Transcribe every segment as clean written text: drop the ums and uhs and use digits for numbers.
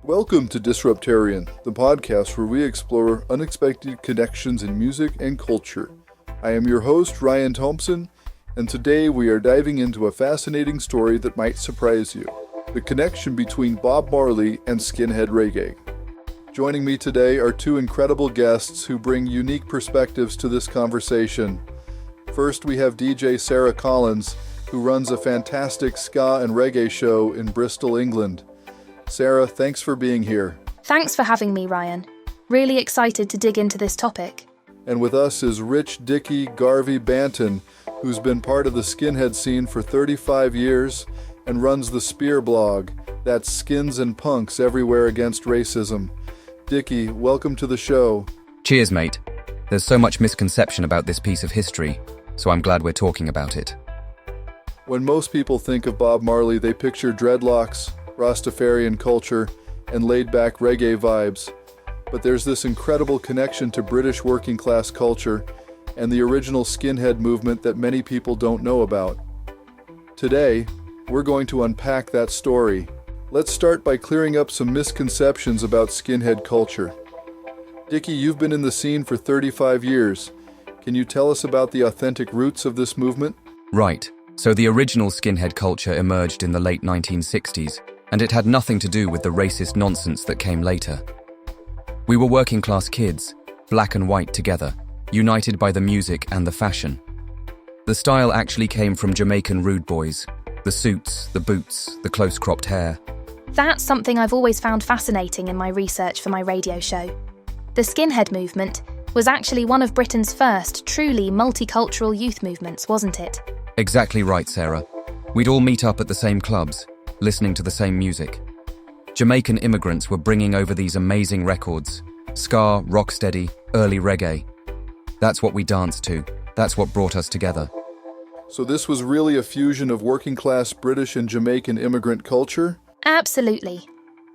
Welcome to Disruptarian, the podcast where we explore unexpected connections in music and culture. I am your host, Ryan Thompson, and today we are diving into a fascinating story that might surprise you: the connection between Bob Marley and skinhead reggae. Joining me today are two incredible guests who bring unique perspectives to this conversation. First, we have DJ Sarah Collins, who runs a fantastic ska and reggae show in Bristol, England. Sarah, thanks for being here. Thanks for having me, Ryan. Really excited to dig into this topic. And with us is Rich Dicky Garvey Banton, who's been part of the skinhead scene for 35 years and runs the Spear blog, that's Skins and Punks Everywhere Against Racism. Dicky, welcome to the show. Cheers, mate. There's so much misconception about this piece of history, so I'm glad we're talking about it. When most people think of Bob Marley, they picture dreadlocks, Rastafarian culture, and laid-back reggae vibes. But there's this incredible connection to British working-class culture and the original skinhead movement that many people don't know about. Today, we're going to unpack that story. Let's start by clearing up some misconceptions about skinhead culture. Dicky, you've been in the scene for 35 years. Can you tell us about the authentic roots of this movement? Right. So the original skinhead culture emerged in the late 1960s, and it had nothing to do with the racist nonsense that came later. We were working class kids, black and white together, united by the music and the fashion. The style actually came from Jamaican rude boys, the suits, the boots, the close-cropped hair. That's something I've always found fascinating in my research for my radio show. The skinhead movement was actually one of Britain's first truly multicultural youth movements, wasn't it? Exactly right, Sarah. We'd all meet up at the same clubs, listening to the same music. Jamaican immigrants were bringing over these amazing records: ska, rocksteady, early reggae. That's what we danced to. That's what brought us together. So this was really a fusion of working-class British and Jamaican immigrant culture? Absolutely.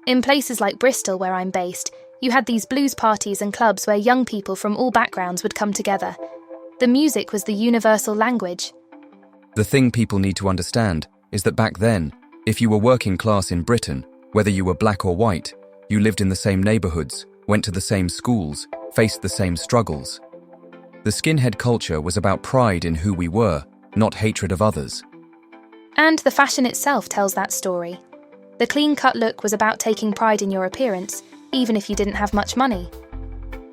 In places like Bristol, where I'm based, you had these blues parties and clubs where young people from all backgrounds would come together. The music was the universal language. The thing people need to understand is that back then, if you were working class in Britain, whether you were black or white, you lived in the same neighbourhoods, went to the same schools, faced the same struggles. The skinhead culture was about pride in who we were, not hatred of others. And the fashion itself tells that story. The clean-cut look was about taking pride in your appearance, even if you didn't have much money.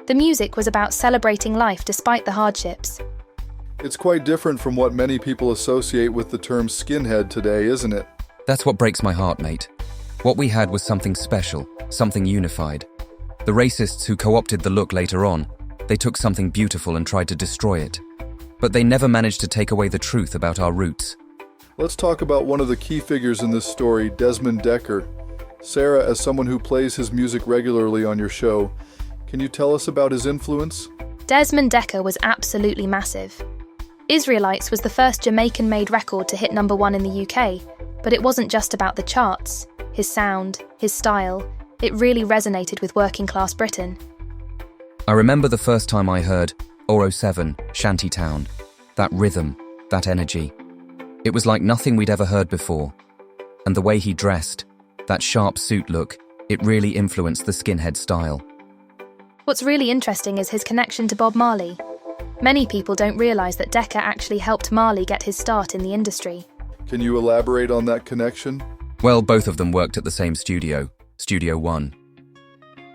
The music was about celebrating life despite the hardships. It's quite different from what many people associate with the term skinhead today, isn't it? That's what breaks my heart, mate. What we had was something special, something unified. The racists who co-opted the look later on, they took something beautiful and tried to destroy it. But they never managed to take away the truth about our roots. Let's talk about one of the key figures in this story, Desmond Dekker. Sarah, as someone who plays his music regularly on your show, can you tell us about his influence? Desmond Dekker was absolutely massive. Israelites was the first Jamaican-made record to hit #1 in the UK, but it wasn't just about the charts, his sound, his style. It really resonated with working-class Britain. I remember the first time I heard 007, Shantytown. That rhythm, that energy. It was like nothing we'd ever heard before. And the way he dressed, that sharp suit look, it really influenced the skinhead style. What's really interesting is his connection to Bob Marley. Many people don't realise that Dekker actually helped Marley get his start in the industry. Can you elaborate on that connection? Well, both of them worked at the same studio, Studio One.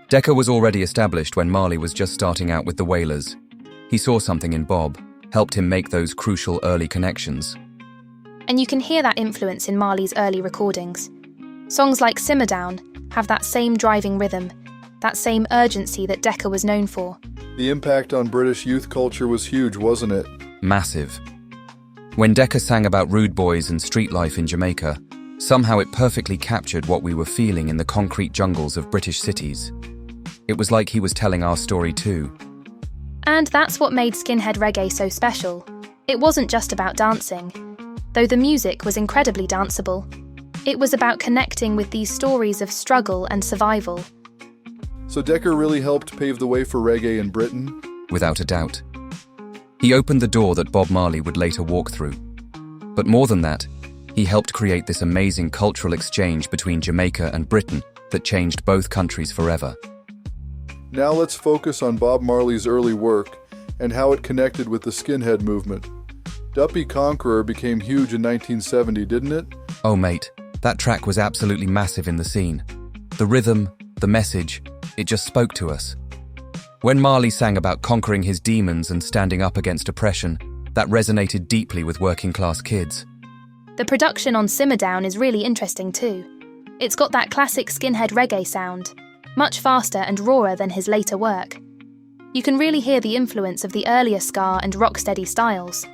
Dekker was already established when Marley was just starting out with the Wailers. He saw something in Bob, helped him make those crucial early connections. And you can hear that influence in Marley's early recordings. Songs like Simmer Down have that same driving rhythm, that same urgency that Dekker was known for. The impact on British youth culture was huge, wasn't it? Massive. When Dekker sang about rude boys and street life in Jamaica, somehow it perfectly captured what we were feeling in the concrete jungles of British cities. It was like he was telling our story too. And that's what made skinhead reggae so special. It wasn't just about dancing, though the music was incredibly danceable. It was about connecting with these stories of struggle and survival. So Dekker really helped pave the way for reggae in Britain? Without a doubt. He opened the door that Bob Marley would later walk through. But more than that, he helped create this amazing cultural exchange between Jamaica and Britain that changed both countries forever. Now let's focus on Bob Marley's early work and how it connected with the skinhead movement. Duppy Conqueror became huge in 1970, didn't it? Oh mate, that track was absolutely massive in the scene. The rhythm, the message, it just spoke to us. When Marley sang about conquering his demons and standing up against oppression, that resonated deeply with working-class kids. The production on Simmer Down is really interesting too. It's got that classic skinhead reggae sound, much faster and rawer than his later work. You can really hear the influence of the earlier ska and rocksteady styles.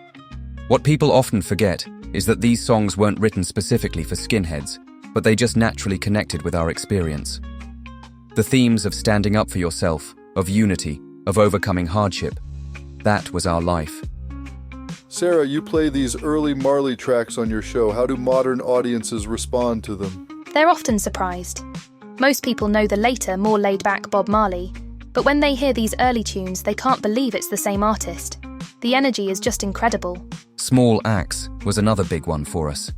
What people often forget is that these songs weren't written specifically for skinheads, but they just naturally connected with our experience. The themes of standing up for yourself, of unity, of overcoming hardship, that was our life. Sarah, you play these early Marley tracks on your show. How do modern audiences respond to them? They're often surprised. Most people know the later, more laid-back Bob Marley, but when they hear these early tunes, they can't believe it's the same artist. The energy is just incredible. Small axe was another big one for us.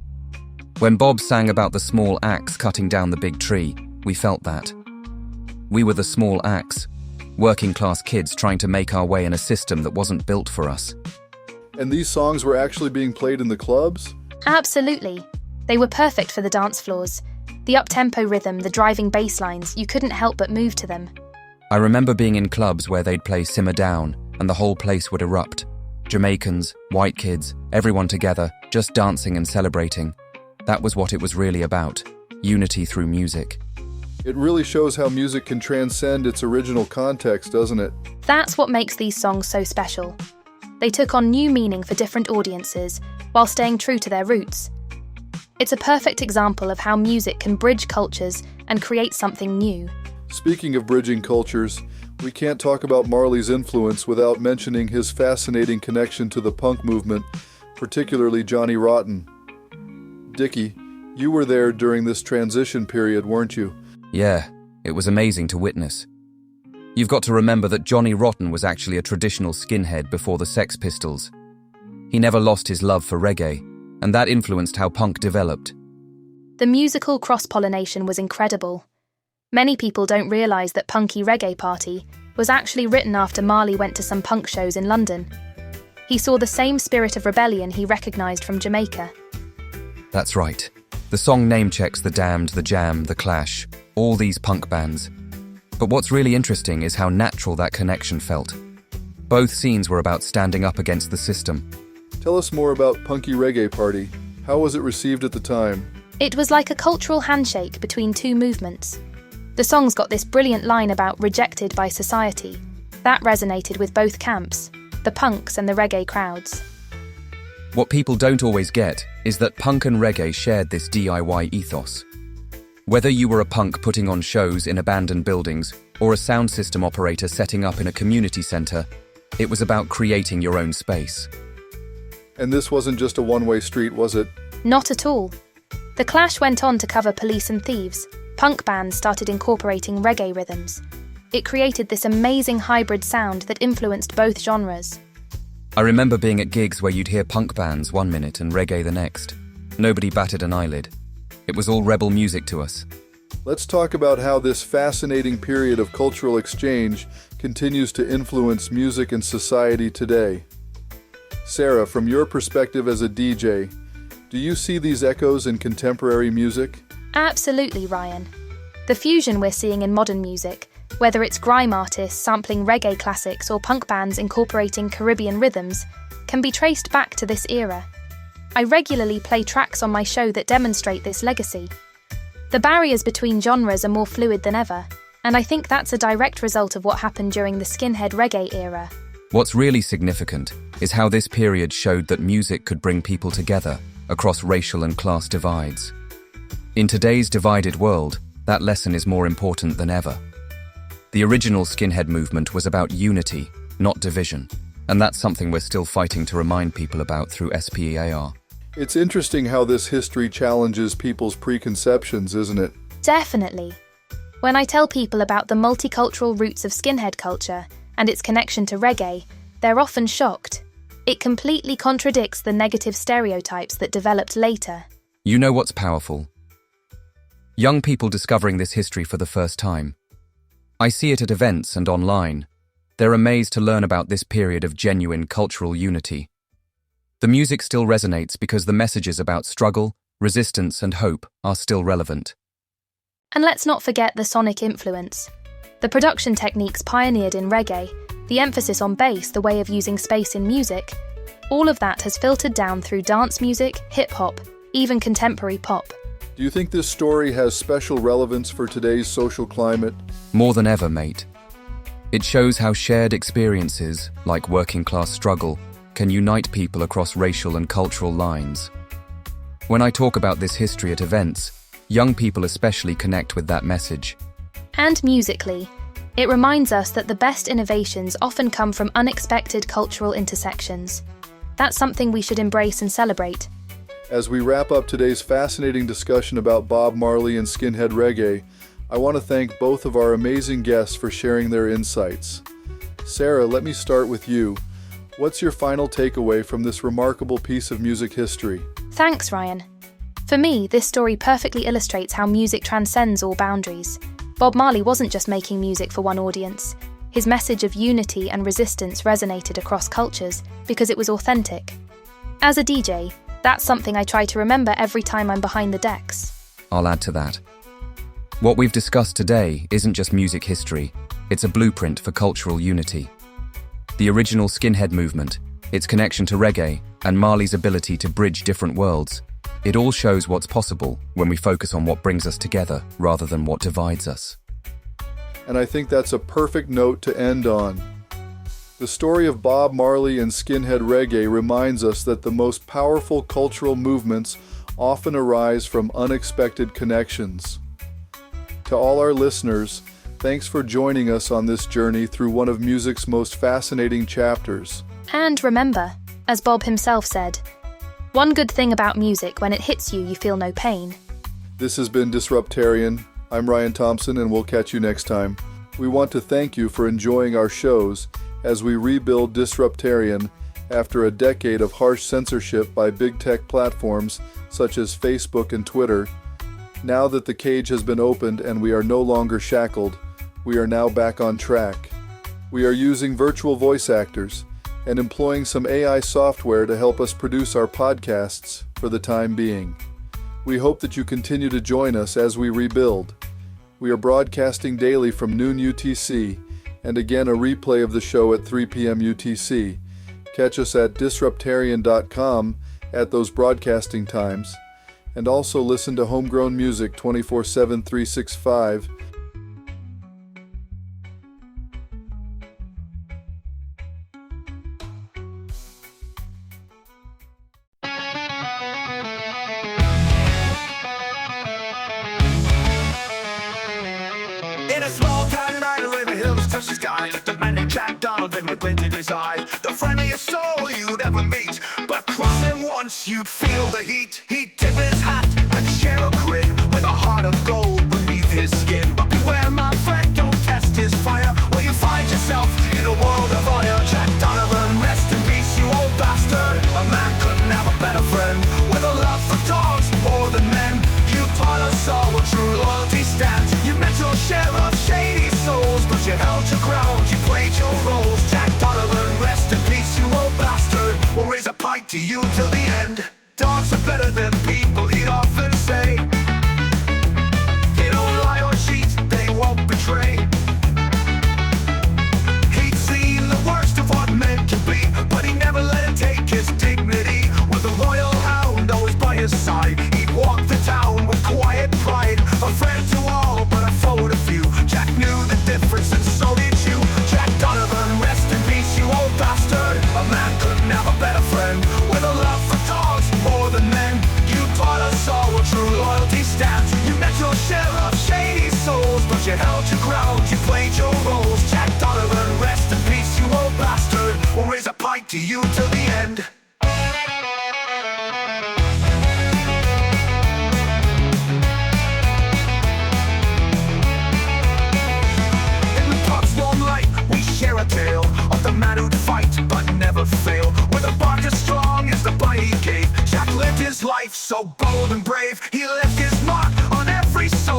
When Bob sang about the small axe cutting down the big tree, we felt that. We were the small axe, working-class kids trying to make our way in a system that wasn't built for us. And these songs were actually being played in the clubs? Absolutely. They were perfect for the dance floors. The up-tempo rhythm, the driving bass lines, you couldn't help but move to them. I remember being in clubs where they'd play Simmer Down and the whole place would erupt. Jamaicans, white kids, everyone together, just dancing and celebrating. That was what it was really about, unity through music. It really shows how music can transcend its original context, doesn't it? That's what makes these songs so special. They took on new meaning for different audiences while staying true to their roots. It's a perfect example of how music can bridge cultures and create something new. Speaking of bridging cultures, we can't talk about Marley's influence without mentioning his fascinating connection to the punk movement, particularly Johnny Rotten. Dickie, you were there during this transition period, weren't you? Yeah, it was amazing to witness. You've got to remember that Johnny Rotten was actually a traditional skinhead before the Sex Pistols. He never lost his love for reggae, and that influenced how punk developed. The musical cross-pollination was incredible. Many people don't realise that Punky Reggae Party was actually written after Marley went to some punk shows in London. He saw the same spirit of rebellion he recognised from Jamaica. That's right. The song name-checks The Damned, The Jam, The Clash, all these punk bands. But what's really interesting is how natural that connection felt. Both scenes were about standing up against the system. Tell us more about Punky Reggae Party. How was it received at the time? It was like a cultural handshake between two movements. The song's got this brilliant line about rejected by society. That resonated with both camps, the punks and the reggae crowds. What people don't always get is that punk and reggae shared this DIY ethos. Whether you were a punk putting on shows in abandoned buildings or a sound system operator setting up in a community centre, it was about creating your own space. And this wasn't just a one-way street, was it? Not at all. The Clash went on to cover Police and Thieves. Punk bands started incorporating reggae rhythms. It created this amazing hybrid sound that influenced both genres. I remember being at gigs where you'd hear punk bands one minute and reggae the next. Nobody batted an eyelid. It was all rebel music to us. Let's talk about how this fascinating period of cultural exchange continues to influence music and society today. Sarah, from your perspective as a DJ, do you see these echoes in contemporary music? Absolutely, Ryan. The fusion we're seeing in modern music, whether it's grime artists sampling reggae classics or punk bands incorporating Caribbean rhythms, can be traced back to this era. I regularly play tracks on my show that demonstrate this legacy. The barriers between genres are more fluid than ever, and I think that's a direct result of what happened during the skinhead reggae era. What's really significant is how this period showed that music could bring people together across racial and class divides. In today's divided world, that lesson is more important than ever. The original skinhead movement was about unity, not division, and that's something we're still fighting to remind people about through SPEAR. It's interesting how this history challenges people's preconceptions, isn't it? Definitely. When I tell people about the multicultural roots of skinhead culture and its connection to reggae, they're often shocked. It completely contradicts the negative stereotypes that developed later. You know what's powerful? young people discovering this history for the first time. I see it at events and online. They're amazed to learn about this period of genuine cultural unity. The music still resonates because the messages about struggle, resistance, and hope are still relevant. And let's not forget the sonic influence. The production techniques pioneered in reggae, the emphasis on bass, the way of using space in music, all of that has filtered down through dance music, hip-hop, even contemporary pop. Do you think this story has special relevance for today's social climate? More than ever, mate. It shows how shared experiences, like working-class struggle, can unite people across racial and cultural lines. When I talk about this history at events, young people especially connect with that message. And musically, it reminds us that the best innovations often come from unexpected cultural intersections. That's something we should embrace and celebrate. As we wrap up today's fascinating discussion about Bob Marley and skinhead reggae, I want to thank both of our amazing guests for sharing their insights. Sarah, let me start with you. What's your final takeaway from this remarkable piece of music history? Thanks, Ryan. For me, this story perfectly illustrates how music transcends all boundaries. Bob Marley wasn't just making music for one audience. His message of unity and resistance resonated across cultures because it was authentic. As a DJ, that's something I try to remember every time I'm behind the decks. I'll add to that. What we've discussed today isn't just music history, it's a blueprint for cultural unity. The original skinhead movement, its connection to reggae, and Marley's ability to bridge different worlds, it all shows what's possible when we focus on what brings us together rather than what divides us. And I think that's a perfect note to end on. The story of Bob Marley and skinhead reggae reminds us that the most powerful cultural movements often arise from unexpected connections. To all our listeners, thanks for joining us on this journey through one of music's most fascinating chapters. And remember, as Bob himself said, one good thing about music, when it hits you, you feel no pain. This has been Disruptarian. I'm Ryan Thompson, and we'll catch you next time. We want to thank you for enjoying our shows as we rebuild Disruptarian after a decade of harsh censorship by big tech platforms such as Facebook and Twitter. Now that the cage has been opened and we are no longer shackled, we are now back on track. We are using virtual voice actors and employing some AI software to help us produce our podcasts for the time being. We hope that you continue to join us as we rebuild. We are broadcasting daily from noon UTC, and again a replay of the show at 3 p.m. UTC. Catch us at disruptarian.com at those broadcasting times, and also listen to homegrown music 24/7, 365. In a small town island where the hills touch the sky, the man named Jack Donald and with glint in his eye, the friendliest soul you'd ever meet. But cross him once, you'd feel the heat. He'd tip his hat and share a grin with a heart of gold beneath his skin. But beware, my friend, don't test his fire, or you find yourself in a world of fire. Jack Donovan, rest in peace, you old bastard. A man couldn't have a better friend. With a love for dogs more than men, you taught us all what true loyalty stands. You met your share of shady souls, but you held your ground, you played your roles. Jack Donovan, rest in peace, you old bastard. We'll raise a pint to you till the end. Dogs are better than people, he'd often say. They don't lie or cheat, they won't betray. He'd seen the worst of what men can be, but he never let it take his dignity. With a royal hound always by his side, he'd walk the town with quiet pride. A friend to all, but a foe to few. Jack knew the difference and so did you. Jack Donovan, rest in peace, you old bastard. A man couldn't have a better friend. With a love for dogs more than men, you taught us all what true loyalty stands. You met your share of shady souls, but you held your ground, you played your roles. Jack Donovan, rest in peace, you old bastard. We'll raise a pint to you till the end. Share a tale of the man who'd fight but never fail. With a bark as strong as the bite he gave, Jack lived his life so bold and brave. He left his mark on every side.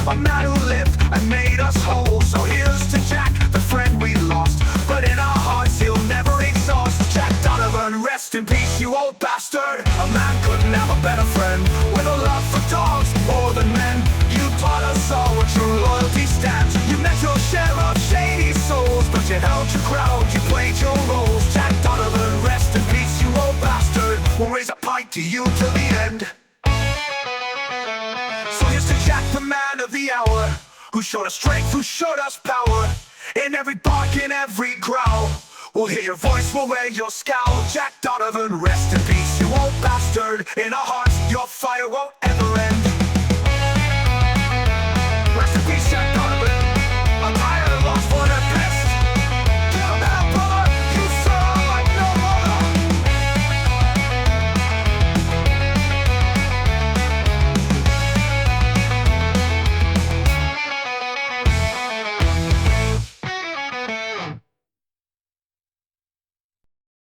a man who lived and made us whole. So here's to Jack, the friend we lost, but in our hearts he'll never exhaust. Jack Donovan, rest in peace, you old bastard. A man couldn't have a better friend, with a love for dogs more than men. You taught us all what true loyalty stands. You met your share of shady souls, but you held your crowd, you played your roles. Jack Donovan, rest in peace, you old bastard. We'll raise a pint to you till the end. So here's to Jack, the man of the hour, who showed us strength, who showed us power. In every bark, in every growl, we'll hear your voice, we'll wear your scowl. Jack Donovan, rest in peace, you old bastard. In our hearts, your fire won't ever end.